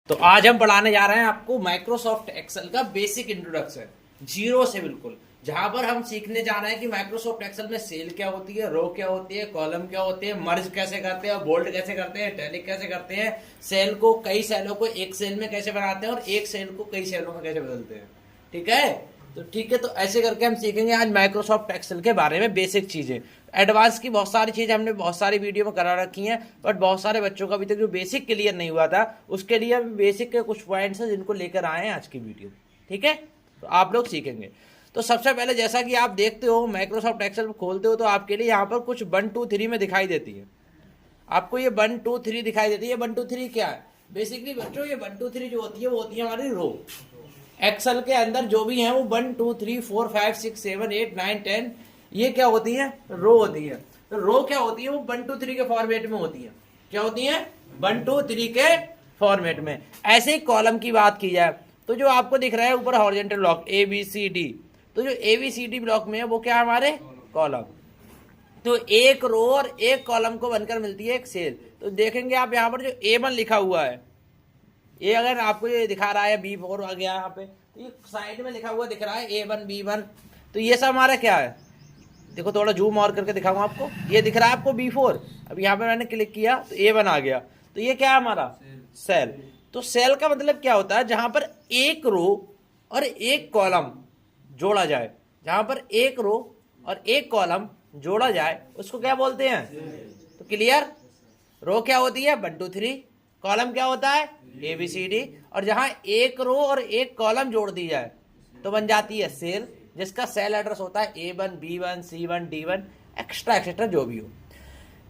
तो आज हम पढ़ाने जा रहे हैं आपको माइक्रोसॉफ्ट एक्सेल का बेसिक इंट्रोडक्शन, जीरो से बिल्कुल, जहां पर हम सीखने जा रहे हैं कि माइक्रोसॉफ्ट एक्सेल में सेल क्या होती है, रो क्या होती है, कॉलम क्या होती है, मर्ज कैसे करते हैं, बोल्ड कैसे करते हैं, टैली कैसे करते हैं, सेल को कई सेलों को एक सेल में कैसे बनाते हैं और एक सेल को कई सेलों में कैसे बदलते हैं। ठीक है, तो ऐसे करके हम सीखेंगे आज माइक्रोसॉफ्ट एक्सेल के बारे में बेसिक चीजें। एडवांस की बहुत सारी चीजें हमने बहुत सारी वीडियो में करा रखी हैं, बट बहुत सारे बच्चों का अभी तक जो बेसिक क्लियर नहीं हुआ था, उसके लिए हम बेसिक के कुछ पॉइंट्स हैं जिनको लेकर आए हैं आज की वीडियो। ठीक है, तो आप लोग सीखेंगे। तो सबसे पहले जैसा कि आप देखते हो माइक्रोसॉफ्ट एक्सेल खोलते हो तो आपके लिए यहाँ पर कुछ 1 2 3 में दिखाई देती है। आपको ये 1 2 3 दिखाई देती है। 1 2 3 क्या है? बेसिकली बच्चों ये 1 2 3 जो होती है वो होती है हमारी रो। एक्सेल के अंदर जो भी है वो 1 2 3 4 5 6 7 8 9 10 ये क्या होती है? रो होती है। तो रो क्या होती है? वो 1 2 3 के फॉर्मेट में होती है। क्या होती है? 1 2 3 के फॉर्मेट में। ऐसे ही कॉलम की बात की जाए तो जो आपको दिख रहा है ऊपर हॉरिजॉन्टल ब्लॉक ABCD, तो जो ABCD ब्लॉक में है वो क्या है? हमारे कॉलम। तो एक रो और एक कॉलम को बनकर मिलती है एक सेल। तो देखेंगे आप यहाँ पर जो A1 लिखा हुआ है, ये अगर आपको ये दिखा रहा है B4 आ गया यहाँ पे, तो ये साइड में लिखा हुआ दिख रहा है A1 B1, तो ये सब हमारा क्या है? देखो थोड़ा जूम और करके दिखाऊंगा आपको। ये दिख रहा है आपको B4, अब यहाँ पे मैंने क्लिक किया तो A1 आ गया। तो ये क्या है हमारा? सेल। तो सेल का मतलब क्या होता है? जहां पर एक रो और एक कॉलम जोड़ा जाए, जहां पर एक रो और एक कॉलम जोड़ा जाए उसको क्या बोलते हैं? तो क्लियर, रो क्या होती है? 1 2 3, कॉलम क्या होता है? ABCD, और जहां एक रो और एक कॉलम जोड़ दी जाए तो बन जाती है सेल, जिसका सेल एड्रेस होता है A1 B1 C1 D1 extra etcetera जो भी हो।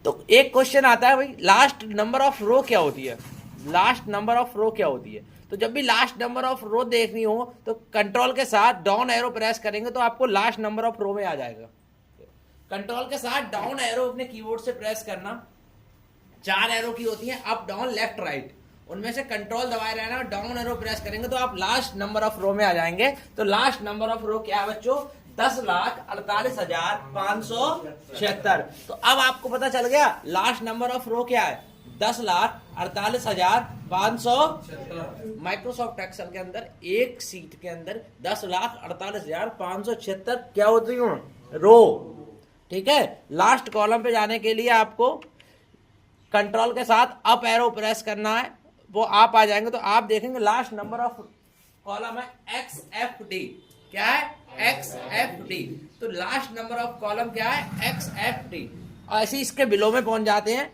तो एक क्वेश्चन आता है भाई, लास्ट नंबर ऑफ रो क्या होती है? लास्ट नंबर ऑफ रो क्या होती है? तो जब भी लास्ट नंबर ऑफ रो देखनी हो तो कंट्रोल के साथ डाउन एरो प्रेस करेंगे तो आपको लास्ट नंबर ऑफ रो में आ जाएगा। कंट्रोल के साथ डाउन एरो अपने कीबोर्ड से प्रेस करना। 4 एरो की होती है, अप डाउन लेफ्ट राइट, उनमें से कंट्रोल दबाए रहना और डाउन एरो प्रेस करेंगे तो आप लास्ट नंबर ऑफ रो में आ जाएंगे। तो लास्ट नंबर ऑफ रो क्या है बच्चों? 10,48,576। तो अब आपको पता चल गया लास्ट नंबर ऑफ रो क्या है? 10,48,576। माइक्रोसॉफ्ट एक्सेल के अंदर एक सीट के अंदर 10,48,576 क्या होती है? रो। ठीक है, लास्ट कॉलम पे जाने के लिए आपको कंट्रोल के साथ अप एरो प्रेस करना है, वो आप आ जाएंगे तो आप देखेंगे लास्ट नंबर ऑफ कॉलम है XFD। क्या है? XFD। तो लास्ट नंबर ऑफ कॉलम क्या है? XFD। और ऐसे इसके बिलो में पहुंच जाते हैं।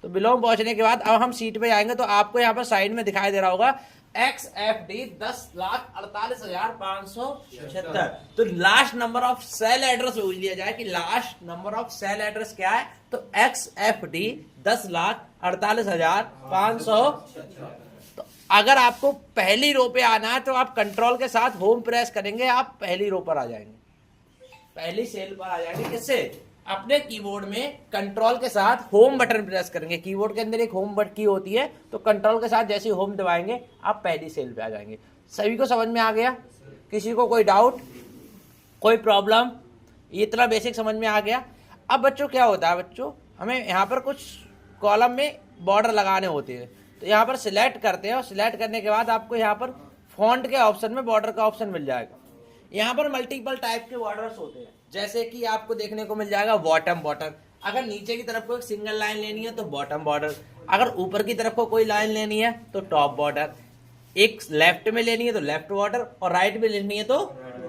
तो बिलो में पहुंचने के बाद अब हम सीट पे जाएंगे तो आपको यहाँ पर साइड में दिखाई दे रहा होगा XFD 10,48,576। तो last number of cell address पूछ लिया जाए कि last number of cell address क्या है, तो XFD 10,48,576। तो अगर आपको पहली रो पे आना है तो आप कंट्रोल के साथ होम प्रेस करेंगे, आप पहली रो पर आ जाएंगे, पहली सेल पर आ जाएंगे। किससे? अपने कीबोर्ड में कंट्रोल के साथ होम बटन प्रेस करेंगे। कीबोर्ड के अंदर एक होम बटन की होती है, तो कंट्रोल के साथ जैसे होम दबाएंगे आप पहली सेल पे आ जाएंगे। सभी को समझ में आ गया? किसी को कोई डाउट, कोई प्रॉब्लम? इतना बेसिक समझ में आ गया। अब बच्चों क्या होता है, बच्चों हमें यहाँ पर कुछ कॉलम में बॉर्डर लगाने होते हैं, तो यहाँ पर सिलेक्ट करते हैं और सिलेक्ट करने के बाद आपको यहाँ पर फॉन्ट के ऑप्शन में बॉर्डर का ऑप्शन मिल जाएगा। यहाँ पर मल्टीपल टाइप के बॉर्डर्स होते हैं, जैसे कि आपको देखने को मिल जाएगा बॉटम बॉर्डर। अगर नीचे की तरफ को एक सिंगल लाइन लेनी है तो बॉटम बॉर्डर, अगर ऊपर की तरफ को कोई लाइन लेनी है तो टॉप बॉर्डर, एक लेफ्ट में लेनी है तो लेफ्ट बॉर्डर, और राइट में लेनी है तो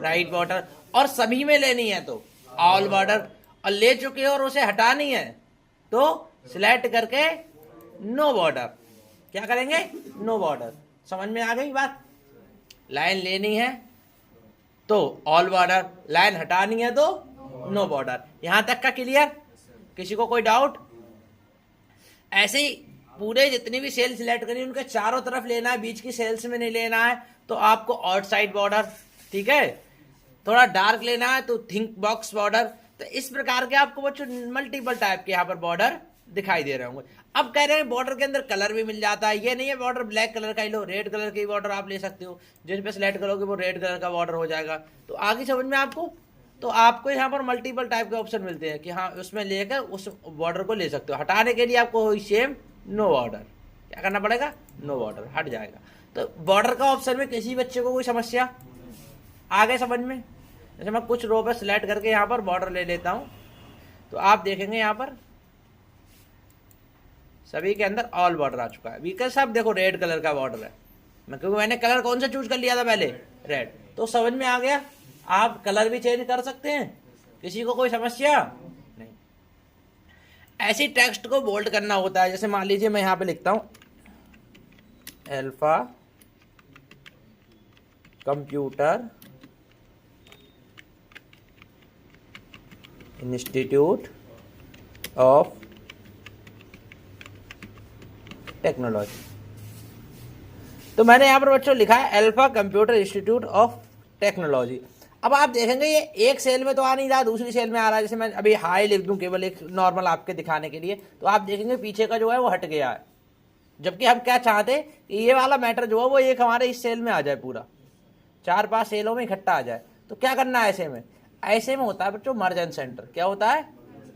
राइट बॉर्डर, और सभी में लेनी है तो ऑल बॉर्डर, और ले चुके हो और उसे हटानी है तो सिलेक्ट करके नो बॉर्डर। क्या करेंगे? No border. समझ में आ गई बात? लाइन लेनी है तो ऑल बॉर्डर, लाइन हटानी है तो नो बॉर्डर। यहां तक का क्लियर? किसी को कोई डाउट? ऐसे ही पूरे जितनी भी सेल सिलेक्ट करी उनके चारों तरफ लेना है, बीच की सेल्स में नहीं लेना है तो आपको आउटसाइड बॉर्डर। ठीक है, थोड़ा डार्क लेना है तो थिंक बॉक्स बॉर्डर। तो इस प्रकार के आपको बच्चों मल्टीपल टाइप के यहाँ पर बॉर्डर दिखाई दे रहे होंगे। अब कह रहे हैं बॉर्डर के अंदर कलर भी मिल जाता है, ये नहीं है बॉर्डर ब्लैक कलर का ही लो, रेड कलर की बॉर्डर आप ले सकते हो, जिस पे सिलेक्ट करोगे वो रेड कलर का बॉर्डर हो जाएगा। तो आगे समझ में आपको? तो आपको यहाँ पर मल्टीपल टाइप के ऑप्शन मिलते हैं कि हाँ उसमें लेकर उस बॉर्डर को ले सकते हो। हटाने के लिए आपको सेम नो बॉर्डर। क्या करना पड़ेगा, नो बॉर्डर, हट जाएगा। तो बॉर्डर का ऑप्शन में किसी बच्चे को कोई समस्या आ गए समझ में? जैसे मैं कुछ रो पे सिलेक्ट करके यहाँ पर बॉर्डर ले लेता हूँ, तो आप देखेंगे यहाँ पर सभी के अंदर ऑल बॉर्डर आ चुका है। वीकर साहब देखो रेड कलर का बॉर्डर है, मैं क्योंकि मैंने कलर कौन सा चूज कर लिया था पहले, रेड, तो समझ में आ गया। आप कलर भी चेंज कर सकते हैं, किसी को कोई समस्या नहीं। ऐसी टेक्स्ट को बोल्ड करना होता है, जैसे मान लीजिए मैं यहाँ पे लिखता हूँ alpha computer institute of technology, तो मैंने यहां पर बच्चों लिखा है alpha computer institute of technology. अब आप देखेंगे ये एक सेल में तो आ नहीं रहा, दूसरी सेल में आ रहा है। जैसे मैं अभी हाई लिख दूं केवल एक नॉर्मल आपके दिखाने के लिए, तो आप देखेंगे पीछे का जो है वो हट गया है, जबकि हम क्या चाहते कि ये वाला मैटर जो है वो एक हमारे इस सेल में आ जाए, पूरा 4-5 सेलों में इकट्ठा आ जाए। तो क्या करना है ऐसे में, ऐसे में होता है बच्चों मर्ज एंड सेंटर। क्या होता है,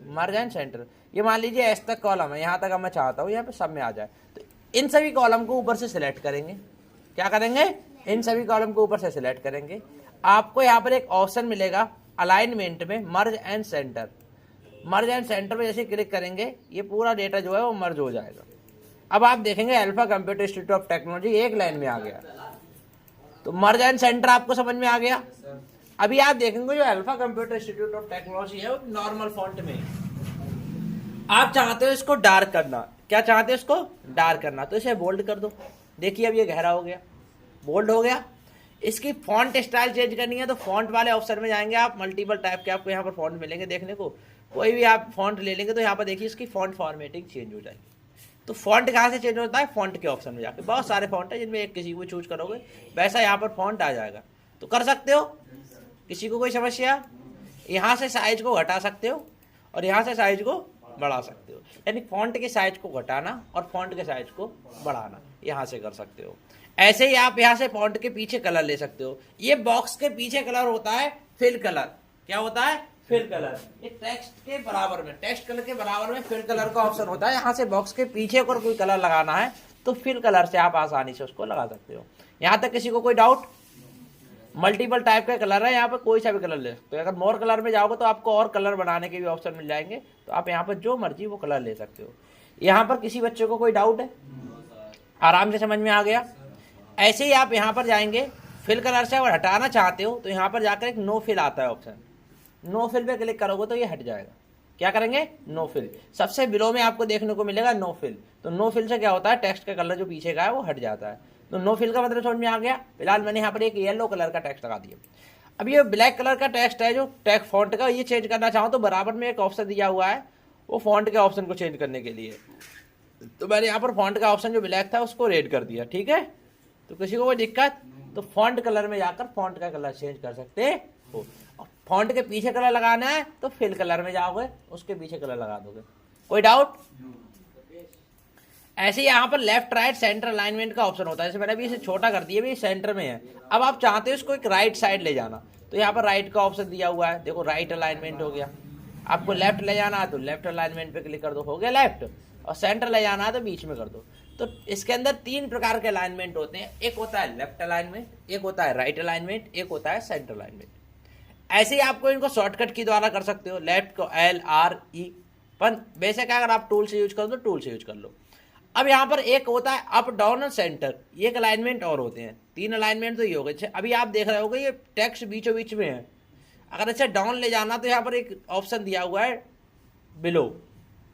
मर्ज एंड सेंटर। ये मान लीजिए एस तक कॉलम है, यहाँ तक मैं चाहता हूँ यहाँ पे सब में आ जाए, तो इन सभी कॉलम को ऊपर से सिलेक्ट करेंगे। क्या करेंगे, इन सभी कॉलम को ऊपर से सिलेक्ट करेंगे। आपको यहाँ पर एक ऑप्शन मिलेगा अलाइनमेंट में मर्ज and centre. Merge and centre में जैसे क्लिक करेंगे ये पूरा डेटा जो है वो मर्ज हो जाएगा। अब आप देखेंगे alpha computer institute of technology एक लाइन में आ गया, तो मर्ज एंड सेंटर आपको समझ में आ गया। अभी आप देखेंगे जो alpha computer institute of technology है वो नॉर्मल फॉन्ट में, आप चाहते हो इसको डार्क करना, क्या चाहते हो इसको डार्क करना, तो इसे बोल्ड कर दो। देखिए अब ये गहरा हो गया, बोल्ड हो गया। इसकी फॉन्ट स्टाइल चेंज करनी है तो फॉन्ट वाले ऑप्शन में जाएंगे आप, मल्टीपल टाइप के आपको यहाँ पर फॉन्ट मिलेंगे देखने को, कोई भी आप फॉन्ट ले लेंगे तो यहाँ पर देखिए इसकी फॉन्ट फॉर्मेटिंग चेंज हो जाएगी। तो फॉन्ट कहाँ से चेंज होता है, फॉन्ट के ऑप्शन में जाके, बहुत सारे फॉन्ट है जिनमें एक किसी को चूज करोगे वैसा यहाँ पर फॉन्ट आ जाएगा, तो कर सकते हो। किसी को कोई समस्या, यहाँ से साइज को घटा सकते हो और यहाँ से साइज को बढ़ा सकते हो, यानी फॉन्ट के साइज को घटाना और फॉन्ट के साइज को बढ़ाना यहाँ से कर सकते हो। ऐसे ही आप यहाँ से फॉन्ट के पीछे कलर ले सकते हो। ये बॉक्स के पीछे कलर होता है फिल कलर। क्या होता है, फिल कलर। ये टेक्स्ट के बराबर में, टेक्स्ट कलर के बराबर में फिल कलर का ऑप्शन होता है। यहाँ से बॉक्स के पीछे अगर कोई कलर लगाना है तो फिल कलर से आप आसानी से उसको लगा सकते हो। यहाँ तक किसी को कोई डाउट? मल्टीपल टाइप का कलर है, यहाँ पर कोई सा भी कलर ले सकते हो। अगर मोर कलर में जाओगे तो आपको और कलर बनाने के भी ऑप्शन मिल जाएंगे, तो आप यहाँ पर जो मर्जी वो कलर ले सकते हो। यहाँ पर किसी बच्चे को कोई डाउट है? आराम से समझ में आ गया। ऐसे ही आप यहाँ पर जाएंगे, फिल कलर से अगर हटाना चाहते हो तो यहाँ पर जाकर एक नो फिल आता है ऑप्शन, नो फिल पे क्लिक करोगे तो ये हट जाएगा। क्या करेंगे, नो फिल। सबसे बिलो में आपको देखने को मिलेगा नो फिल। तो नो फिल से क्या होता है, टेक्स्ट का कलर जो पीछे का है वो हट जाता है। तो नो फिल का मतलब समझ में आ गया। फिलहाल मैंने यहाँ पर एक येलो कलर का टेक्स्ट लगा दिया। अब ये ब्लैक कलर का टेक्स्ट है जो टेक्स्ट फॉन्ट का, ये चेंज करना चाहूँ तो बराबर में एक ऑप्शन दिया हुआ है वो फॉन्ट के ऑप्शन को चेंज करने के लिए। तो मैंने यहाँ पर फॉन्ट का ऑप्शन जो ब्लैक था उसको रेड कर दिया, ठीक है। तो किसी को कोई दिक्कत, तो फॉन्ट कलर में जाकर फॉन्ट का कलर चेंज कर सकते हो। फॉन्ट के पीछे कलर लगाना है तो फिल कलर में जाओगे, उसके पीछे कलर लगा दोगे। कोई डाउट? ऐसे ही यहाँ पर लेफ्ट राइट सेंटर अलाइनमेंट का ऑप्शन होता है। जैसे मैंने अभी इसे छोटा कर दिया, भी सेंटर में है। अब आप चाहते हो इसको एक राइट साइड ले जाना, तो यहाँ पर राइट का ऑप्शन दिया हुआ है। देखो राइट अलाइनमेंट हो गया। आपको लेफ्ट ले जाना है तो लेफ्ट अलाइनमेंट पे क्लिक कर दो, हो गया लेफ्ट। और सेंटर ले जाना है तो बीच में कर दो। तो इसके अंदर 3 प्रकार के अलाइनमेंट होते हैं। एक होता है लेफ्ट अलाइनमेंट, एक होता है राइट अलाइनमेंट, एक होता है सेंटर अलाइनमेंट। ऐसे ही आपको इनको शॉर्टकट की द्वारा कर सकते हो। लेफ्ट को LRE, पर बेसिक अगर आप टूल से यूज करो तो टूल से यूज कर लो। अब यहाँ पर एक होता है अप डाउन और सेंटर, ये एक अलाइनमेंट और होते हैं। 3 अलाइनमेंट तो ये हो गए। अभी आप देख रहे होगे ये टेक्स्ट बीचों बीच में है। अगर इसे डाउन ले जाना तो यहाँ पर एक ऑप्शन दिया हुआ है बिलो,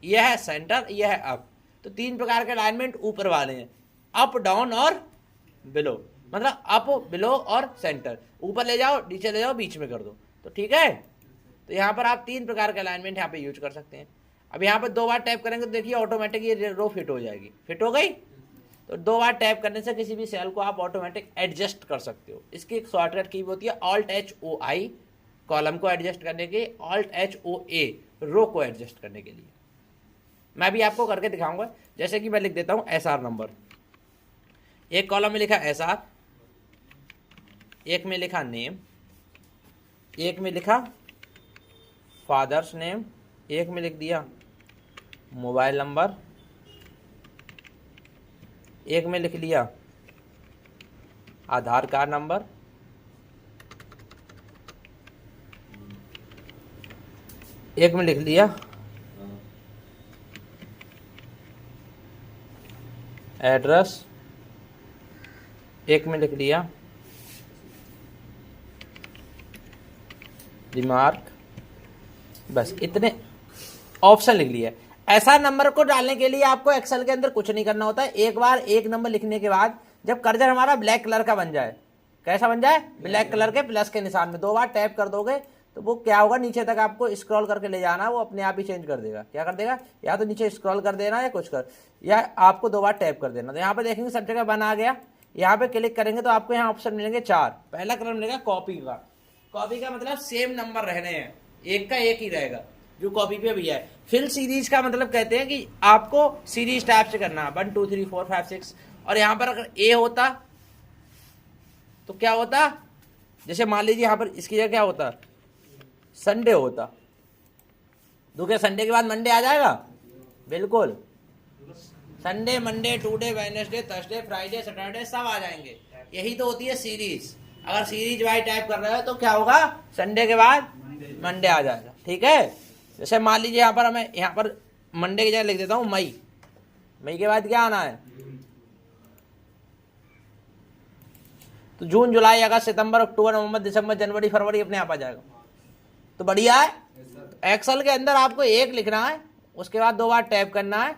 यह है सेंटर, यह है अप। तो 3 प्रकार के अलाइनमेंट ऊपर वाले हैं, अप डाउन और बिलो। मतलब अप, बिलो और सेंटर। ऊपर ले जाओ, नीचे ले जाओ, बीच में कर दो, तो ठीक है। तो यहाँ पर आप 3 प्रकार के अलाइनमेंट यहाँ पे यूज कर सकते हैं। अब यहाँ पर 2 बार टैप करेंगे तो देखिए ऑटोमेटिक ये रो फिट हो जाएगी। फिट हो गई। तो 2 बार टैप करने से किसी भी सेल को आप ऑटोमेटिक एडजस्ट कर सकते हो। इसकी एक शॉर्टकट की होती है Alt+HOI कॉलम को एडजस्ट करने के, Alt+HOA रो को एडजस्ट करने के लिए। मैं भी आपको करके दिखाऊंगा। जैसे कि मैं लिख देता हूं SR नंबर, एक कॉलम में लिखा SR, एक में लिखा नेम, एक में लिखा फादर्स नेम, एक में लिख दिया मोबाइल नंबर, एक में लिख लिया आधार कार्ड नंबर, एक में लिख लिया एड्रेस, एक में लिख लिया रिमार्क, बस इतने ऑप्शन लिख लिया। ऐसा नंबर को डालने के लिए आपको एक्सेल के अंदर कुछ नहीं करना होता है। एक बार एक नंबर लिखने के बाद जब कर्सर हमारा ब्लैक कलर का बन जाए, कैसा बन जाए, ब्लैक कलर के प्लस के निशान में 2 बार टैप कर दोगे तो वो क्या होगा, नीचे तक आपको स्क्रॉल करके ले जाना, वो अपने आप ही चेंज कर देगा। क्या कर देगा, या तो नीचे स्क्रॉल कर देना या कुछ कर, या आपको 2 बार टैप कर देना। तो यहाँ पे देखेंगे सब जगह बन आ गया। यहाँ पे क्लिक करेंगे तो आपको यहाँ ऑप्शन मिलेंगे 4। पहला कलर मिलेगा कॉपी का। कॉपी का मतलब सेम नंबर रहने हैं, एक का एक ही रहेगा जो कॉपी पे भी है। फिल सीरीज का मतलब कहते हैं कि आपको सीरीज टाइप से करना है, 1 2 3 4 5 6। और यहाँ पर अगर ए होता तो क्या होता, जैसे मान लीजिए यहाँ पर इसकी जगह क्या होता, संडे होता, तो क्या संडे के बाद मंडे आ जाएगा, बिल्कुल Sunday Monday Tuesday Wednesday Thursday Friday Saturday सब आ जाएंगे। यही तो होती है सीरीज। अगर सीरीज वाई टाइप कर रहे हो तो क्या होगा, संडे के बाद मंडे आ जाएगा। ठीक है, जैसे मान लीजिए यहाँ पर हमें, यहाँ पर मंडे की जगह लिख देता हूँ मई, मई के बाद क्या आना है, तो जून जुलाई अगस्त सितंबर अक्टूबर नवंबर दिसंबर जनवरी फरवरी अपने आप आ जाएगा। तो बढ़िया है। एक्सेल के अंदर आपको एक लिखना है, उसके बाद 2 बार टैप करना है,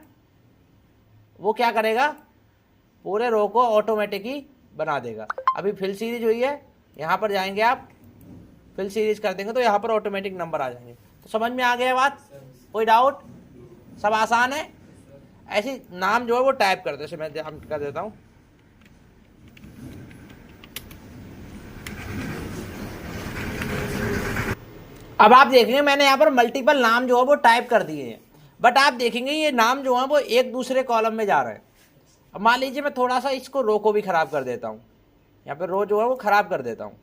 वो क्या करेगा, पूरे रो को ऑटोमेटिक ही बना देगा। अभी फिल सीरीज हुई है, यहाँ पर जाएंगे आप, फिल सीरीज कर देंगे तो यहाँ पर ऑटोमेटिक नंबर आ जाएंगे। तो समझ में आ गया बात, कोई डाउट, सब आसान है। ऐसी नाम जो है वो टाइप कर दो, जैसे मैं कर देता हूँ, अब आप देखेंगे मैंने यहाँ पर मल्टीपल नाम जो है वो टाइप कर दिए हैं, बट आप देखेंगे ये नाम जो है वो एक दूसरे कॉलम में जा रहे हैं। अब मान लीजिए मैं थोड़ा सा इसको रो को भी खराब कर देता हूँ, यहाँ पर रो जो है वो खराब कर देता हूँ,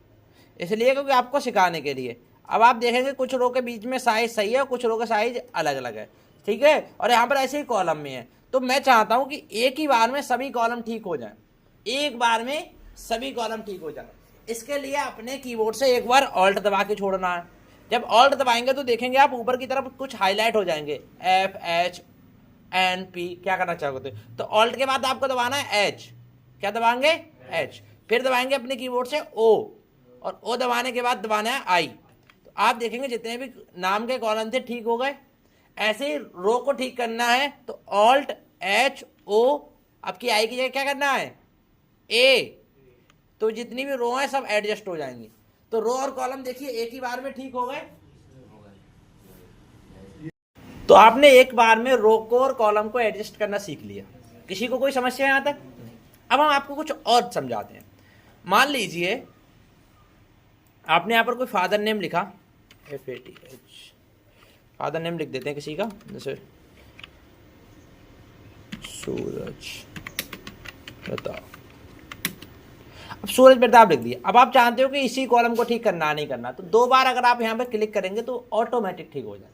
इसलिए क्योंकि आपको सिखाने के लिए। अब आप देखेंगे कुछ रो के बीच में साइज सही है, कुछ रो का साइज अलग अलग है, ठीक है, और यहाँ पर ऐसे ही कॉलम में है। तो मैं चाहता हूँ कि एक ही बार में सभी कॉलम ठीक हो जाए, एक बार में सभी कॉलम ठीक हो जाए। इसके लिए अपने कीबोर्ड से एक बार ऑल्ट दबा के छोड़ना है। जब ऑल्ट दबाएंगे तो देखेंगे आप ऊपर की तरफ कुछ हाईलाइट हो जाएंगे, FHNP, क्या करना चाहोगे तो ऑल्ट के बाद आपको दबाना है H, क्या दबाएंगे, H, फिर दबाएंगे अपने कीबोर्ड से O, और O दबाने के बाद दबाना है I। तो आप देखेंगे जितने भी नाम के कॉलम थे ठीक हो गए। ऐसे ही रो को ठीक करना है तो ऑल्ट HO, आपकी I की जगह क्या करना है A, तो जितनी भी रो है सब एडजस्ट हो जाएंगी। तो रो और कॉलम देखिए एक ही बार में ठीक हो गए। तो आपने एक बार में रो को और कॉलम को एडजस्ट करना सीख लिया। किसी को कोई समस्या यहां तक? अब हम आपको कुछ और समझाते हैं। मान लीजिए आपने यहां पर कोई फादर नेम लिखा, FATH, फादर नेम लिख देते हैं किसी का, जैसे सूरज प्रताप। अब सूरज प्रताप लिख दिया। अब आप जानते हो कि इसी कॉलम को ठीक करना नहीं करना, तो 2 बार अगर आप यहाँ पे क्लिक करेंगे तो ऑटोमेटिक ठीक हो जाए।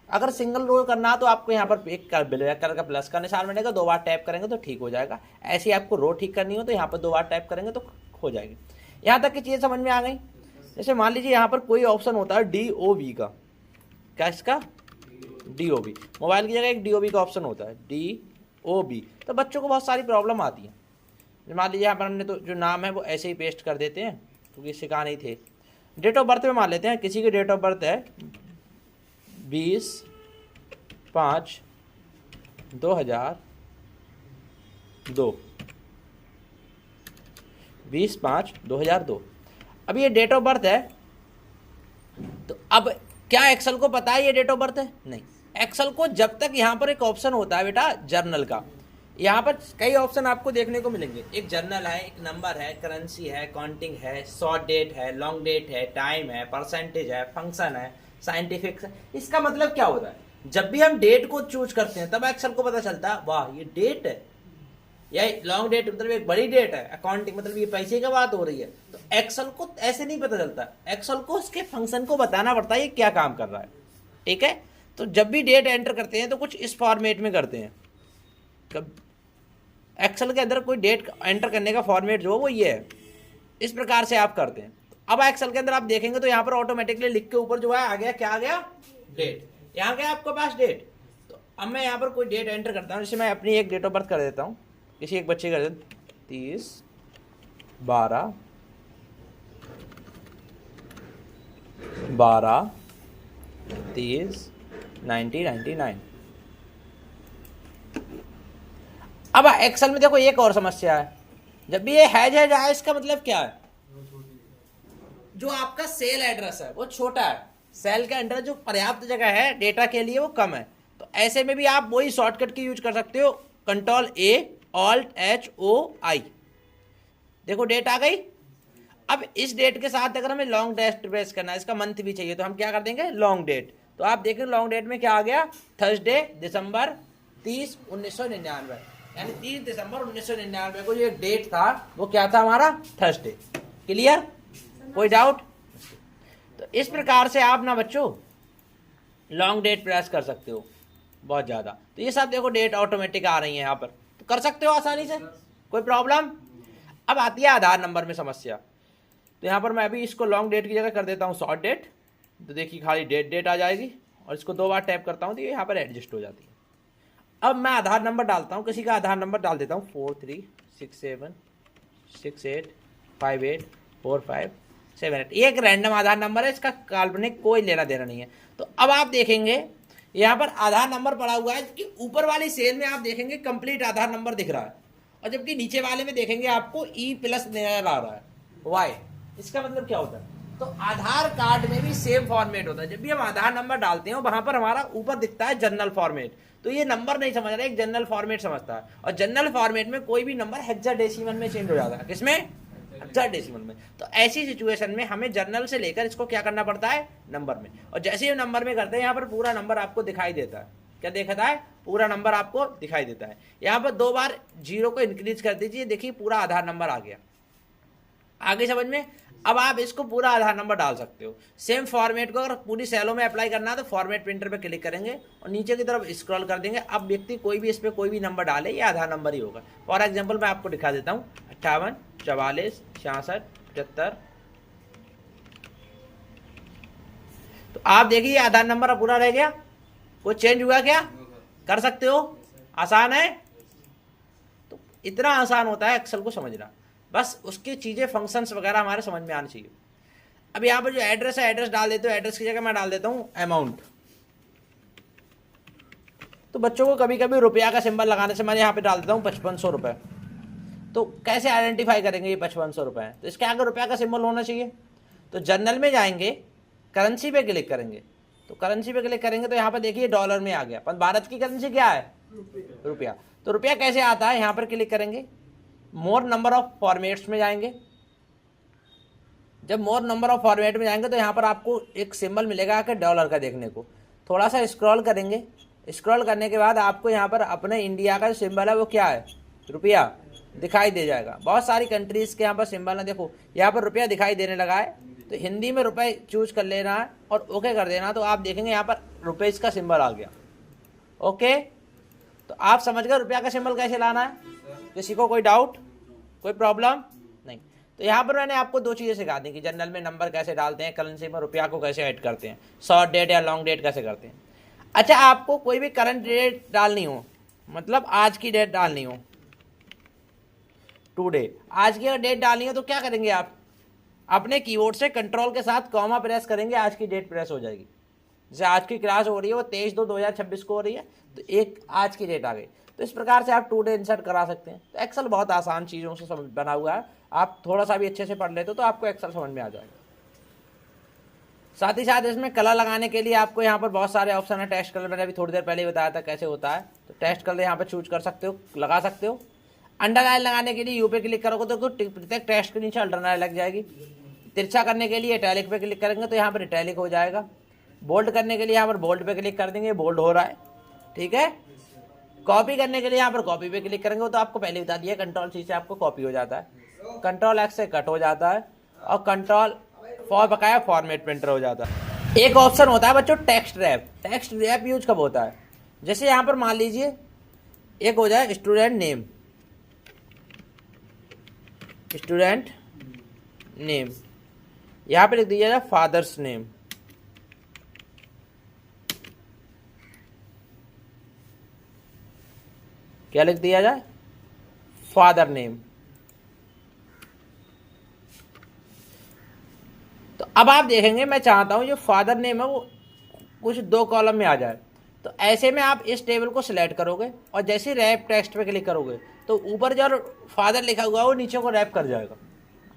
अगर सिंगल रो करना तो आपको यहाँ पर एक ब्लैक कलर का प्लस का निशान बनेगा, 2 बार टैप करेंगे तो ठीक हो जाएगा। ऐसे ही आपको रो ठीक करनी हो तो यहाँ पर 2 बार टैप करेंगे तो हो जाएगी। यहाँ तक की चीज़ समझ में आ गई। जैसे मान लीजिए यहाँ पर कोई ऑप्शन होता है DOB का, क्या इसका, DOB, मोबाइल की जगह एक DOB का ऑप्शन होता है, DOB। तो बच्चों को बहुत सारी प्रॉब्लम आती है। मान लीजिए यहाँ पर हमने तो जो नाम है वो ऐसे ही पेस्ट कर देते हैं क्योंकि सिखा नहीं थे। डेट ऑफ बर्थ में मान लेते हैं, किसी की डेट ऑफ बर्थ है 20/5/2002, 20/5/2002। अब ये डेट ऑफ बर्थ है, तो अब क्या एक्सेल को पता है ये डेट ऑफ बर्थ है? नहीं। एक्सेल को जब तक यहाँ पर एक ऑप्शन होता है बेटा जर्नल का, यहाँ पर कई ऑप्शन आपको देखने को मिलेंगे। एक जर्नल है, एक नंबर है, करेंसी है, काउंटिंग है, शॉर्ट डेट है, लॉन्ग डेट है, टाइम है, परसेंटेज है, फंक्शन है, साइंटिफिक है। इसका मतलब क्या होता है, जब भी हम डेट को चूज करते हैं तब एक्सेल को पता चलता है वाह ये डेट है, या लॉन्ग डेट मतलब एक बड़ी डेट है, अकाउंटिंग मतलब ये पैसे की बात हो रही है। तो एक्सेल को ऐसे नहीं पता चलता, एक्सेल को उसके फंक्शन को बताना पड़ता है ये क्या काम कर रहा है। ठीक है, तो जब भी डेट एंटर करते हैं तो कुछ इस फॉर्मेट में करते हैं। एक्सेल के अंदर कोई डेट एंटर करने का फॉर्मेट जो वो ये है, इस प्रकार से आप करते हैं। अब एक्सेल के अंदर आप देखेंगे तो यहाँ पर ऑटोमेटिकली लिख के ऊपर जो है आ गया, क्या आ गया, डेट। यहाँ गया आपके पास डेट। तो अब मैं यहाँ पर कोई डेट एंटर करता हूँ, जैसे मैं अपनी एक डेट ऑफ बर्थ कर देता हूँ, किसी एक बच्चे कर देता हूँ 30/12/30/1999। अब एक्सेल में देखो एक और समस्या है, जब भी ये हैज है इसका मतलब क्या है, जो आपका सेल एड्रेस है वो छोटा है, सेल के अंदर जो पर्याप्त जगह है डेटा के लिए वो कम है। तो ऐसे में भी आप वही शॉर्टकट की यूज कर सकते हो, Ctrl+A+Alt+H+O+I। देखो डेट आ गई। अब इस डेट के साथ अगर हमें लॉन्ग डेट प्रेस करना है, इसका मंथ भी चाहिए, तो हम क्या कर देंगे, लॉन्ग डेट। तो आप देखें लॉन्ग डेट में क्या आ गया, थर्सडे दिसंबर 30, 1999, यानी 30 दिसंबर 1999 को जो डेट था वो क्या था हमारा, थर्सडे। क्लियर, कोई डाउट? तो इस प्रकार से आप ना बच्चों लॉन्ग डेट प्रेस कर सकते हो बहुत ज़्यादा। तो ये सब देखो डेट ऑटोमेटिक आ रही है यहाँ पर, तो कर सकते हो आसानी से, कोई प्रॉब्लम। अब आती है आधार नंबर में समस्या। तो यहाँ पर मैं अभी इसको लॉन्ग डेट की जगह कर देता हूँ शॉर्ट डेट। तो देखिए खाली डेट आ जाएगी, और इसको 2 बार टैप करता हूँ तो ये यहाँ पर एडजस्ट हो जाती है। अब मैं आधार नंबर डालता हूँ, किसी का आधार नंबर डाल देता हूँ 436768584578। ये एक रैंडम आधार नंबर है, इसका काल्पनिक कोई लेना देना नहीं है। तो अब आप देखेंगे यहाँ पर आधार नंबर पड़ा हुआ है कि ऊपर वाली सेल में आप देखेंगे कंप्लीट आधार नंबर दिख रहा है, और जबकि नीचे वाले में देखेंगे आपको E+ नजर आ रहा है। वाई, इसका मतलब क्या होता है, तो आधार कार्ड में भी सेम फॉर्मेट होता है। जब भी हम आधार नंबर डालते हैं वहां पर हमारा ऊपर दिखता है जनरल फॉर्मेट, तो ये नंबर नहीं समझ रहा, एक जनरल फॉर्मेट समझता है। और जनरल फॉर्मेट में कोई भी नंबर हेक्साडेसिमल में चेंज हो जाता है, किसमें, हेक्साडेसिमल में। तो ऐसी सिचुएशन में हमें जनरल से लेकर इसको क्या करना पड़ता है, नंबर में। और जैसे ही नंबर में करते हैं यहाँ पर पूरा नंबर आपको दिखाई देता है, क्या देखता है, पूरा नंबर आपको दिखाई देता है। यहाँ पर 2 बार 0 को इंक्रीज कर दीजिए, देखिए पूरा आधार नंबर आ गया। आगे समझ में। अब आप इसको पूरा आधार नंबर डाल सकते हो। सेम फॉर्मेट को अगर पूरी सेलों में अप्लाई करना है तो फॉर्मेट प्रिंटर पे क्लिक करेंगे और नीचे की तरफ स्क्रॉल कर देंगे। अब व्यक्ति कोई भी इस पे कोई भी नंबर डाले ये आधार नंबर ही होगा। फॉर एग्जांपल मैं आपको दिखा देता हूँ 58 44 66 75। तो आप देखिए आधार नंबर अब पूरा रह गया, कोई चेंज हुआ क्या, कर सकते हो, आसान है। तो इतना आसान होता है एक्सेल को समझना, बस उसकी चीज़ें फंक्शंस वगैरह हमारे समझ में आनी चाहिए। अब यहाँ पर जो एड्रेस है एड्रेस डाल देते हो, एड्रेस की जगह मैं डाल देता हूँ अमाउंट। तो बच्चों को कभी कभी रुपया का सिंबल लगाने से मैं यहाँ पे डाल देता हूँ 5500 रुपये। तो कैसे आइडेंटिफाई करेंगे ये 5500 रुपये है, तो इसके आगे रुपया का सिंबल होना चाहिए। तो जनरल में जाएंगे, करेंसी पे क्लिक करेंगे। तो करेंसी पे क्लिक करेंगे तो यहाँ पर देखिए डॉलर में आ गया, पर भारत की करेंसी क्या है, रुपया। तो रुपया कैसे आता है, यहाँ पर क्लिक करेंगे, मोर नंबर ऑफ फॉर्मेट्स में जाएंगे। जब मोर नंबर ऑफ फॉर्मेट में जाएंगे तो यहाँ पर आपको एक सिंबल मिलेगा कि डॉलर का देखने को। थोड़ा सा स्क्रॉल करेंगे, स्क्रॉल करने के बाद आपको यहाँ पर अपने इंडिया का जो सिंबल है वो क्या है, रुपया, दिखाई दे जाएगा। बहुत सारी कंट्रीज के यहाँ पर सिंबल है, देखो यहाँ पर रुपया दिखाई देने लगा है। तो हिंदी में रुपये चूज कर लेना है और ओके कर देना, तो आप देखेंगे यहाँ पर रुपीज का सिंबल आ गया। ओके, तो आप समझ गए रुपया का सिंबल कैसे लाना है। किसी को कोई डाउट, कोई प्रॉब्लम नहीं। तो यहाँ पर मैंने आपको 2 चीज़ें सिखा दी कि जनरल में नंबर कैसे डालते हैं, करेंसी में रुपया को कैसे ऐड करते हैं, शॉर्ट डेट या लॉन्ग डेट कैसे करते हैं। अच्छा, आपको कोई भी करंट डेट डालनी हो, मतलब आज की डेट डालनी हो, टुडे, आज की डेट डालनी हो, तो क्या करेंगे आप, अपने कीबोर्ड से कंट्रोल के साथ कॉमा प्रेस करेंगे, आज की डेट प्रेस हो जाएगी। जैसे आज की क्लास हो रही है वो 23/2/2026 को हो रही है, तो एक आज की डेट आ गई। तो इस प्रकार से आप टुडे इंसर्ट करा सकते हैं। तो एक्सेल बहुत आसान चीज़ों से बना हुआ है, आप थोड़ा सा भी अच्छे से पढ़ लेते हो तो आपको एक्सेल समझ में आ जाएगा। साथ ही साथ इसमें कलर लगाने के लिए आपको यहाँ पर बहुत सारे ऑप्शन है। टेक्स्ट कलर मैंने अभी थोड़ी देर पहले ही बताया था कैसे होता है। तो टेक्स्ट कलर यहाँ पर चूज कर सकते हो, लगा सकते हो। अंडरलाइन लगाने के लिए यू पे क्लिक करोगे तो प्रत्येक टेक्स्ट के नीचे अंडरलाइन लग जाएगी। तिरछा करने के लिए इटैलिक पे क्लिक करेंगे तो यहाँ पर इटैलिक हो जाएगा। बोल्ड करने के लिए यहाँ पर बोल्ड पे क्लिक कर देंगे, बोल्ड हो रहा है, ठीक है। कॉपी करने के लिए यहाँ पर कॉपी पे क्लिक करेंगे, तो आपको पहले बता दिया Ctrl+C से आपको कॉपी हो जाता है, Ctrl+X से कट हो जाता है, और Ctrl बकाया फॉर्मेट प्रिंटर हो जाता है। एक ऑप्शन होता है बच्चों text rap. Text rap use कब होता है, जैसे यहाँ पर मान लीजिए एक हो जाए स्टूडेंट नेम, स्टूडेंट नेम, यहाँ पे लिख दीजिए जाए फादर्स नेम। क्या लिख दिया जाए? Father name. तो अब आप देखेंगे, मैं चाहता हूं जो फादर नेम है वो कुछ 2 कॉलम में आ जाए। तो ऐसे में आप इस टेबल को सिलेक्ट करोगे और जैसे रैप टेक्स्ट पे क्लिक करोगे तो ऊपर जो फादर लिखा हुआ है वो नीचे को रैप कर जाएगा।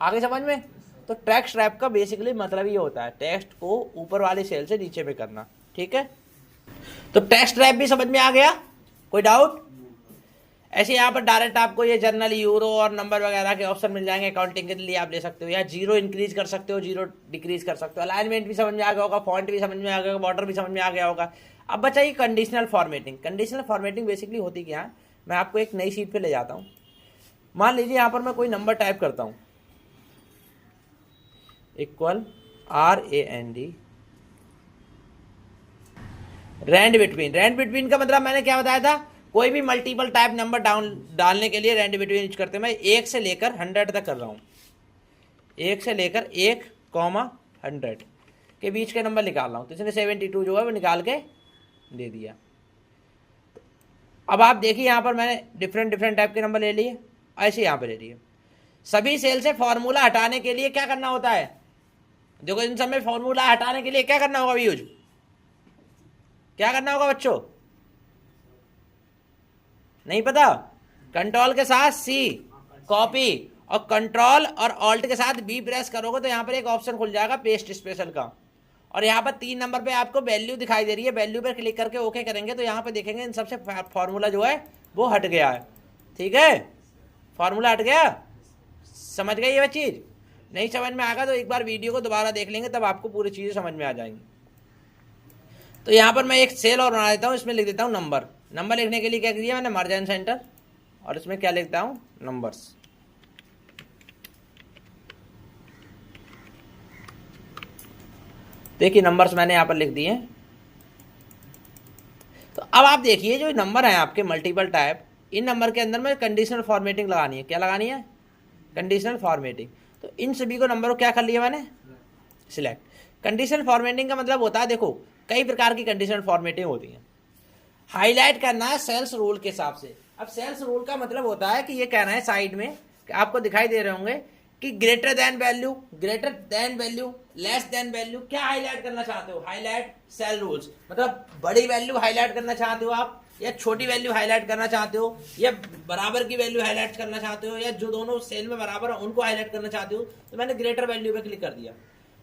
आगे समझ में? तो टेक्स्ट रैप का बेसिकली मतलब ये होता है टेक्स्ट को ऊपर वाली सेल से नीचे में करना। ठीक है, तो टेक्स्ट रैप भी समझ में आ गया? कोई डाउट? ऐसे यहाँ पर डायरेक्ट आपको ये जर्नल, यूरो और नंबर वगैरह के ऑप्शन मिल जाएंगे। अकाउंटिंग के लिए आप ले सकते हो, या जीरो इंक्रीज कर सकते हो, जीरो डिक्रीज कर सकते हो। अलाइनमेंट भी समझ में आ गया होगा, फॉन्ट भी समझ में आ गया होगा, बॉर्डर भी समझ में आ गया होगा। अब बचा ये conditional formatting. Conditional formatting basically होती क्या है, मैं आपको एक नई शीट पे ले जाता हूँ। मान लीजिए यहाँ पर मैं कोई नंबर टाइप करता हूँ, equal RAND, rand between. Rand between का मतलब मैंने क्या बताया था, कोई भी मल्टीपल टाइप नंबर डालने के लिए रैंड बिटवीन यूज करते हैं। मैं 1 से लेकर 100 तक कर रहा हूँ, 1 से लेकर 1,100 के बीच के नंबर निकाल रहा हूँ। तो इसने 72 जो है वो निकाल के दे दिया। अब आप देखिए यहाँ पर मैंने डिफरेंट टाइप के नंबर ले लिए, ऐसे यहाँ पे ले लिए। सभी सेल से फॉर्मूला हटाने के लिए क्या करना होता है? देखो इन सब में फॉर्मूला हटाने के लिए क्या करना होगा यूज? क्या करना होगा बच्चों? नहीं पता? कंट्रोल के साथ C कॉपी और कंट्रोल और ऑल्ट के साथ B प्रेस करोगे तो यहाँ पर एक ऑप्शन खुल जाएगा पेस्ट स्पेशल का, और यहाँ पर 3 नंबर पे आपको वैल्यू दिखाई दे रही है। वैल्यू पर क्लिक करके ओके करेंगे तो यहाँ पे देखेंगे इन सबसे फॉर्मूला जो है वो हट गया है। ठीक है, फॉर्मूला हट गया। समझ गए ये चीज? नहीं समझ में आएगा तो एक बार वीडियो को दोबारा देख लेंगे, तब आपको पूरी चीजें समझ में आ जाएंगी। तो यहाँ पर मैं एक सेल और बना देता हूँ, इसमें लिख देता हूँ नंबर। नंबर लिखने के लिए क्या किया मैंने, मर्ज एंड सेंटर, और इसमें क्या लिखता हूँ, नंबर्स। देखिए नंबर्स मैंने यहाँ पर लिख दिए। तो अब आप देखिए जो नंबर है आपके मल्टीपल टाइप, इन नंबर के अंदर में कंडीशनल फॉर्मेटिंग लगानी है। क्या लगानी है? Conditional formatting. तो इन सभी को नंबर को क्या कर लिया मैंने, सिलेक्ट। कंडीशनल फॉर्मेटिंग का मतलब होता है, देखो कई प्रकार की कंडीशनल फॉर्मेटिंग होती है। हाईलाइट करना है सेल्स रूल के हिसाब से। अब सेल्स रूल का मतलब होता है कि ये कहना है साइड में कि आपको दिखाई दे रहे होंगे कि greater than value, greater than value, less than value, क्या हाईलाइट करना चाहते हो? हाईलाइट सेल रूल्स, मतलब बड़ी वैल्यू हाईलाइट करना चाहते हो आप, या छोटी वैल्यू हाईलाइट करना चाहते हो, या बराबर की वैल्यू हाईलाइट करना चाहते हो, या जो दोनों सेल में बराबर है उनको हाईलाइट करना चाहते हो। तो मैंने ग्रेटर वैल्यू पे क्लिक कर दिया,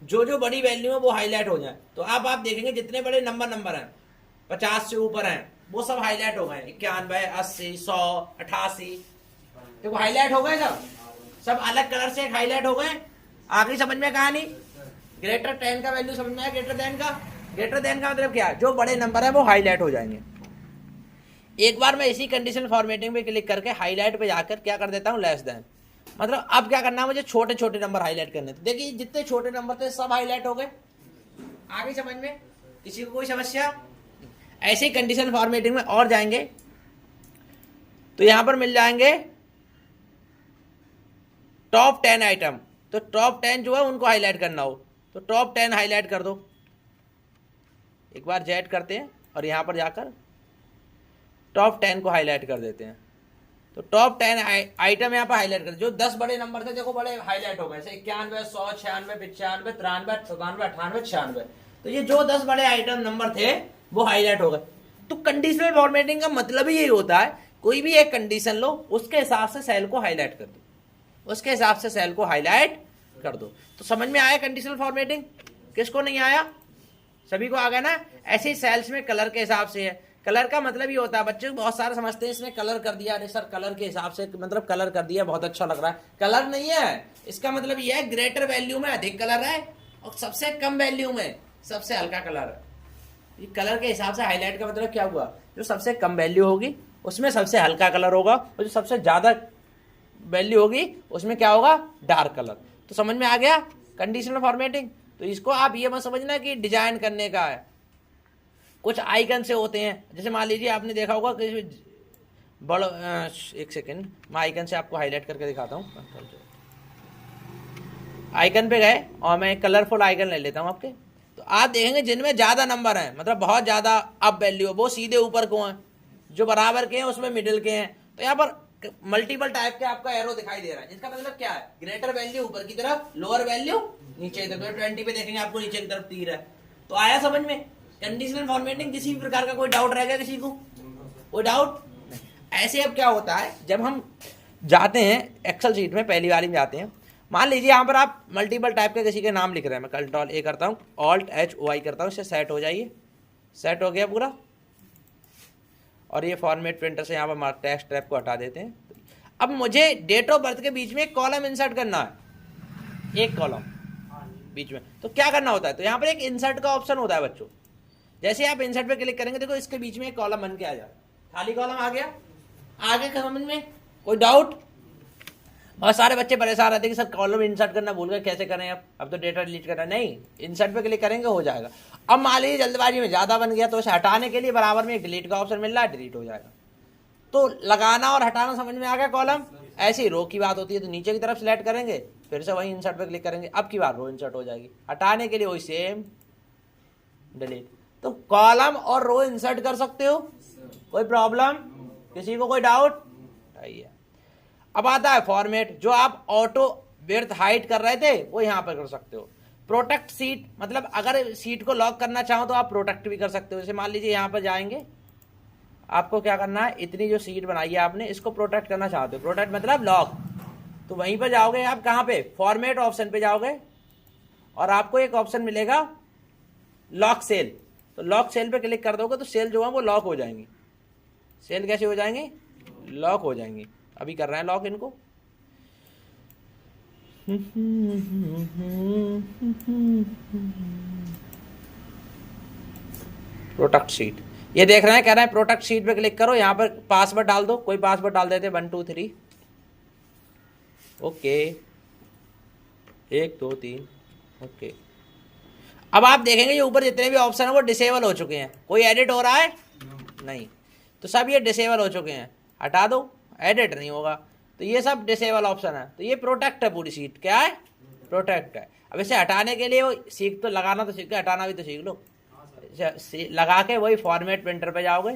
जो बड़ी वैल्यू है वो हाईलाइट हो जाए। तो अब आप देखेंगे जितने बड़े नंबर हैं 50 से ऊपर हैं वो सब हाईलाइट हो गए। 91, 80, 100, 88, देखो हाईलाइट हो गए सब अलग कलर से हाईलाइट हो गए। आखिरी समझ में कहानी, ग्रेटर 10 का वैल्यू समझ में आया? ग्रेटर देन का मतलब क्या है, जो बड़े नंबर है वो हाईलाइट हो जाएंगे। एक बार मैं इसी कंडीशनल फॉर्मेटिंग पे क्लिक करके हाईलाइट पे जाकर क्या कर देता हूँ, लेस देन। मतलब अब क्या करना है, मुझे छोटे छोटे नंबर हाईलाइट करने। तो देखिए जितने छोटे नंबर थे सब हाईलाइट हो गए। आगे समझ में किसी को कोई समस्या? ऐसे ही कंडीशनल फॉर्मेटिंग में और जाएंगे तो यहां पर मिल जाएंगे टॉप 10 आइटम। तो टॉप 10 जो है उनको हाईलाइट करना हो तो टॉप 10 हाईलाइट कर दो। एक बार जेड करते हैं और यहां पर जाकर टॉप 10 को हाईलाइट कर देते हैं। तो टॉप 10 आइटम यहाँ पर हाईलाइट कर, जो 10 बड़े नंबर थे देखो बड़े हाईलाइट हो गए, जैसे 91, 100, 96, 95, 93, 97, 98, 96। तो ये जो 10 बड़े आइटम नंबर थे वो हाईलाइट हो गए। तो कंडीशनल फॉर्मेटिंग का मतलब ही यही होता है, कोई भी एक कंडीशन लो उसके हिसाब से सेल को हाईलाइट कर दो, उसके हिसाब से सेल को हाईलाइट कर दो। तो समझ में आया कंडीशनल फॉर्मेटिंग? किसको नहीं आया? सभी को आ गया ना? ऐसे ही सेल्स में कलर के हिसाब से है। कलर का मतलब ये होता है, बच्चे बहुत सारे समझते हैं इसने कलर कर दिया, अरे सर कलर के हिसाब से मतलब कलर कर दिया बहुत अच्छा लग रहा है। कलर नहीं है, इसका मतलब ये है ग्रेटर वैल्यू में अधिक कलर है और सबसे कम वैल्यू में सबसे हल्का कलर है। ये कलर के हिसाब से हाईलाइट का मतलब क्या हुआ, जो सबसे कम वैल्यू होगी उसमें सबसे हल्का कलर होगा और जो सबसे ज्यादा वैल्यू होगी उसमें क्या होगा, डार्क कलर। तो समझ में आ गया कंडीशनल फॉर्मेटिंग? तो इसको आप ये मत समझना कि डिजाइन करने का है, कुछ आइकन से होते हैं। जैसे मान लीजिए आपने देखा होगा कि बड़ा एक सेकेंड मैं आइकन से आपको हाईलाइट करके दिखाता हूँ। आइकन पे गए और मैं कलरफुल आइकन ले लेता हूँ आपके, तो आप देखेंगे जिनमें ज़्यादा नंबर हैं, मतलब बहुत ज़्यादा अप वैल्यू है, वो सीधे ऊपर को हैं, जो बराबर के हैं उसमें मिडिल के हैं। तो यहाँ पर मल्टीपल टाइप के आपका एरो दिखाई दे रहा है, जिसका मतलब क्या है, ग्रेटर वैल्यू ऊपर की तरफ, लोअर वैल्यू नीचे की तरफ। 20 पे देखेंगे आपको नीचे की तरफ तीर है। तो आया समझ में कंडीशनल फॉर्मेटिंग? किसी भी प्रकार का कोई डाउट रह गया किसी को? कोई डाउट नहीं। ऐसे अब क्या होता है, जब हम जाते हैं एक्सेल शीट में, पहली बार ही जाते हैं, मान लीजिए यहाँ पर आप मल्टीपल टाइप के किसी के नाम लिख रहे हैं, मैं कंट्रोल ए करता हूँ, ऑल्ट एच ओ आई करता हूँ, इससे सेट हो जाइए। सेट हो गया पूरा। और ये फॉर्मेट प्रिंटर से यहाँ पर टेक्स्ट टैब को हटा देते हैं। अब मुझे डेट ऑफ बर्थ के बीच में एक कॉलम इंसर्ट करना है, एक कॉलम बीच में, तो क्या करना होता है, तो यहाँ पर एक इंसर्ट का ऑप्शन होता है बच्चों। जैसे आप इंसर्ट पे क्लिक करेंगे, देखो इसके बीच में एक कॉलम बन के आ जाए, खाली कॉलम आ गया। आगे का समझ में कोई डाउट? बहुत सारे बच्चे परेशान रहते हैं कि सर कॉलम इंसर्ट करना भूल गए, कैसे करें अब तो डेटा डिलीट करना। नहीं, इंसर्ट पे क्लिक करेंगे हो जाएगा। अब मान लीजिए जल्दबाजी में ज्यादा बन गया, तो इसे हटाने के लिए बराबर में एक डिलीट का ऑप्शन मिल रहा है, डिलीट हो जाएगा। तो लगाना और हटाना समझ में आ गया कॉलम। ऐसे ही रो की बात होती है, तो नीचे की तरफ सिलेक्ट करेंगे, फिर से वही इंसर्ट पे क्लिक करेंगे, अब की बार रो इंसर्ट हो जाएगी। हटाने के लिए वही सेम डिलीट। तो कॉलम और रो इंसर्ट कर सकते हो, कोई प्रॉब्लम? किसी को कोई डाउट? आइए, अब आता है फॉर्मेट। जो आप ऑटो विड्थ हाइट कर रहे थे वो यहाँ पर कर सकते हो। प्रोटेक्ट सीट, मतलब अगर सीट को लॉक करना चाहो तो आप प्रोटेक्ट भी कर सकते हो। जैसे मान लीजिए यहाँ पर जाएंगे, आपको क्या करना है, इतनी जो सीट बनाई है आपने, इसको प्रोटेक्ट करना चाहते हो, प्रोटेक्ट मतलब लॉक, तो वहीं पर जाओगे आप, कहाँ पे, फॉर्मेट ऑप्शन पे जाओगे और आपको एक ऑप्शन मिलेगा लॉक सेल। तो लॉक सेल पे क्लिक कर दोगे तो सेल जो है वो लॉक हो जाएंगी। सेल कैसे हो जाएंगी? लॉक हो जाएंगी। अभी कर रहे हैं लॉक इनको। प्रोटेक्ट शीट, ये देख रहे हैं, कह रहे हैं प्रोटेक्ट शीट पे क्लिक करो, यहाँ पर पासवर्ड डाल दो, कोई पासवर्ड डाल देते 1 2 3, ओके 1 2 3, ओके। अब आप देखेंगे ये ऊपर जितने भी ऑप्शन है वो डिसेबल हो चुके हैं। कोई एडिट हो रहा है? नहीं, तो सब ये डिसेबल हो चुके हैं। हटा दो, एडिट नहीं होगा, तो ये सब डिसेबल ऑप्शन है। तो ये प्रोटेक्ट है, पूरी सीट क्या है, प्रोटेक्ट है। अब इसे हटाने के लिए वो सीख तो, लगाना तो सीख, हटाना भी तो सीख लो। लगा के वही फॉर्मेट प्रिंटर पे जाओगे,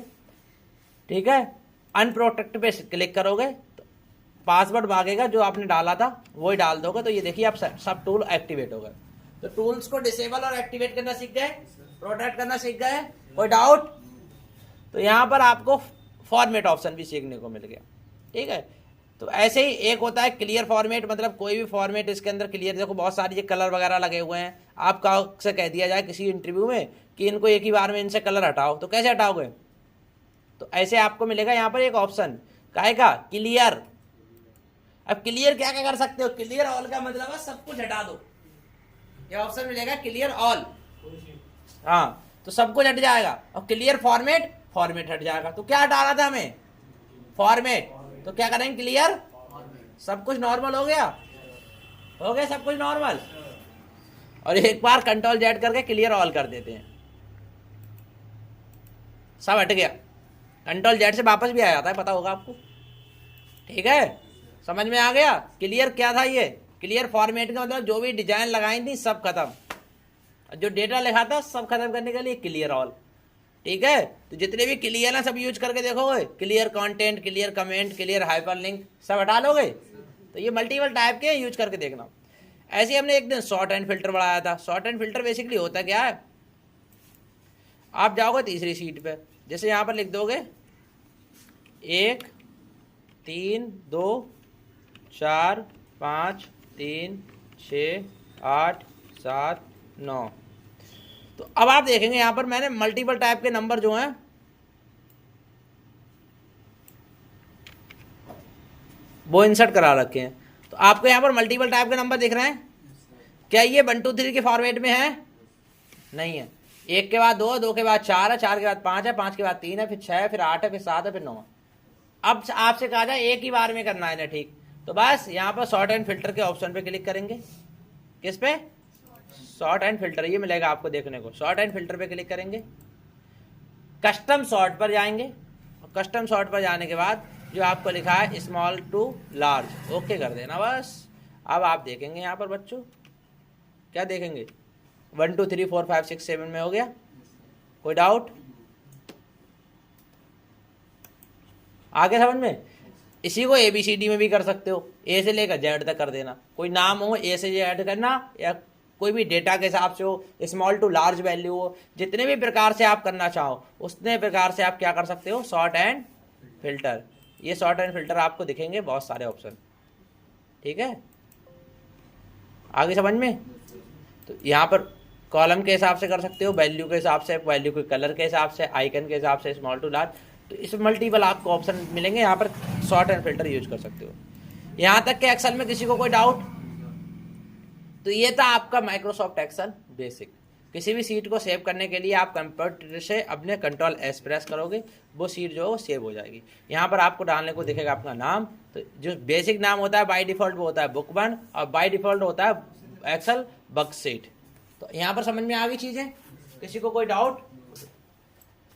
ठीक है, अनप्रोटेक्ट पे क्लिक करोगे तो पासवर्ड मांगेगा, जो आपने डाला था वही डाल दोगे, तो ये देखिए आप सब टूल एक्टिवेट हो गए। तो टूल्स को डिसेबल और एक्टिवेट करना सीख गए, प्रोटेक्ट करना सीख गए। कोई डाउट? तो यहाँ पर आपको फॉर्मेट ऑप्शन भी सीखने को मिल गया, ठीक है। तो ऐसे ही एक होता है क्लियर फॉर्मेट, मतलब कोई भी फॉर्मेट इसके अंदर क्लियर, देखो बहुत सारी ये कलर वगैरह लगे हुए हैं, आपका से कह दिया जाए किसी इंटरव्यू में कि इनको एक ही बार में इनसे कलर हटाओ, तो कैसे हटाओगे? तो ऐसे आपको मिलेगा यहाँ पर एक ऑप्शन, काहे का, क्लियर। अब क्लियर क्या क्या कर सकते हो, क्लियर ऑल का मतलब है सब कुछ हटा दो। ये ऑप्शन मिलेगा क्लियर ऑल, हाँ, तो सब कुछ हट जाएगा। और क्लियर फॉर्मेट, फॉर्मेट हट जाएगा। तो क्या हटाना था हमें, फॉर्मेट, तो क्या करेंगे, क्लियर, सब कुछ नॉर्मल हो गया, हो गया सब कुछ नॉर्मल। और एक बार कंट्रोल जेड करके क्लियर ऑल कर देते हैं, सब हट गया। कंट्रोल जेड से वापस भी आ जाता है, पता होगा आपको, ठीक है, समझ में आ गया। क्लियर क्या था, ये क्लियर फॉर्मेट का मतलब जो भी डिजाइन लगाई थी सब खत्म, जो डेटा लिखा था सब खत्म करने के लिए क्लियर ऑल, ठीक है। तो जितने भी क्लियर है सब यूज करके देखोगे, clear content, clear comment, clear hyperlink, सब हटा लोगे। तो ये मल्टीपल टाइप के यूज करके देखना। ऐसे ही हमने एक दिन शॉर्ट एंड फिल्टर बढ़ाया था। शॉर्ट एंड फिल्टर बेसिकली होता क्या है, आप जाओगे तीसरी सीट पे, जैसे यहाँ पर लिख दोगे 1 3 2 4 5 3 6 8 7 9, तो अब आप देखेंगे यहां पर मैंने मल्टीपल टाइप के नंबर जो हैं वो इंसर्ट करा रखे हैं। तो आपको यहां पर मल्टीपल टाइप के नंबर दिख रहे हैं, क्या ये 1 2 3 के फॉर्मेट में है? नहीं है। 1 के बाद 2, 2 के बाद 4 है, 4 के बाद 5 है, 5 के बाद 3 है, फिर 6 है, फिर 8 है, फिर 7 है, फिर 9 है। अब आपसे कहा जाए एक ही बार में करना है ना, ठीक, तो बस यहाँ पर शॉर्ट एंड फिल्टर के ऑप्शन पे क्लिक करेंगे। किस पे? शॉर्ट एंड फिल्टर, ये मिलेगा आपको देखने को। शॉर्ट एंड फिल्टर पे क्लिक करेंगे, कस्टम शॉर्ट पर जाएंगे, और कस्टम शॉर्ट पर जाने के बाद जो आपको लिखा है स्मॉल टू लार्ज, ओके कर देना बस। अब आप देखेंगे यहाँ पर बच्चों क्या देखेंगे? 1 2 3 4 5 6 7 में हो गया? कोई डाउट? आगे समझ में? इसी को ABCD में भी कर सकते हो, ए से लेकर जेड तक कर देना। कोई नाम हो ए से जेड करना, या कोई भी डेटा के हिसाब से हो, स्मॉल टू लार्ज वैल्यू हो, जितने भी प्रकार से आप करना चाहो उतने प्रकार से आप क्या कर सकते हो, सॉर्ट एंड फिल्टर। ये सॉर्ट एंड फिल्टर आपको दिखेंगे बहुत सारे ऑप्शन, ठीक है? आगे समझ में? तो यहाँ पर कॉलम के हिसाब से कर सकते हो, वैल्यू के हिसाब से, वैल्यू के कलर के हिसाब से, आइकन के हिसाब से, स्मॉल टू लार्ज, तो इसमें मल्टीपल आपको ऑप्शन मिलेंगे। यहाँ पर सॉर्ट एंड फिल्टर यूज कर सकते हो। यहाँ तक के एक्सेल में किसी को कोई डाउट? तो ये था आपका माइक्रोसॉफ्ट एक्सेल बेसिक। किसी भी सीट को सेव करने के लिए आप कंप्यूटर से अपने कंट्रोल एस प्रेस करोगे, वो सीट जो है वो सेव हो जाएगी। यहाँ पर आपको डालने को दिखेगा अपना नाम। तो जो बेसिक नाम होता है बाय डिफॉल्ट वो होता है बुक 1, और बाय डिफॉल्ट होता है एक्सेल वर्कशीट। तो यहाँ पर समझ में आ गई चीजें? किसी को कोई डाउट?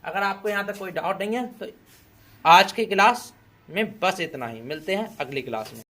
अगर आपको यहाँ तक कोई डाउट नहीं है तो आज की क्लास में बस इतना ही। मिलते हैं अगली क्लास में।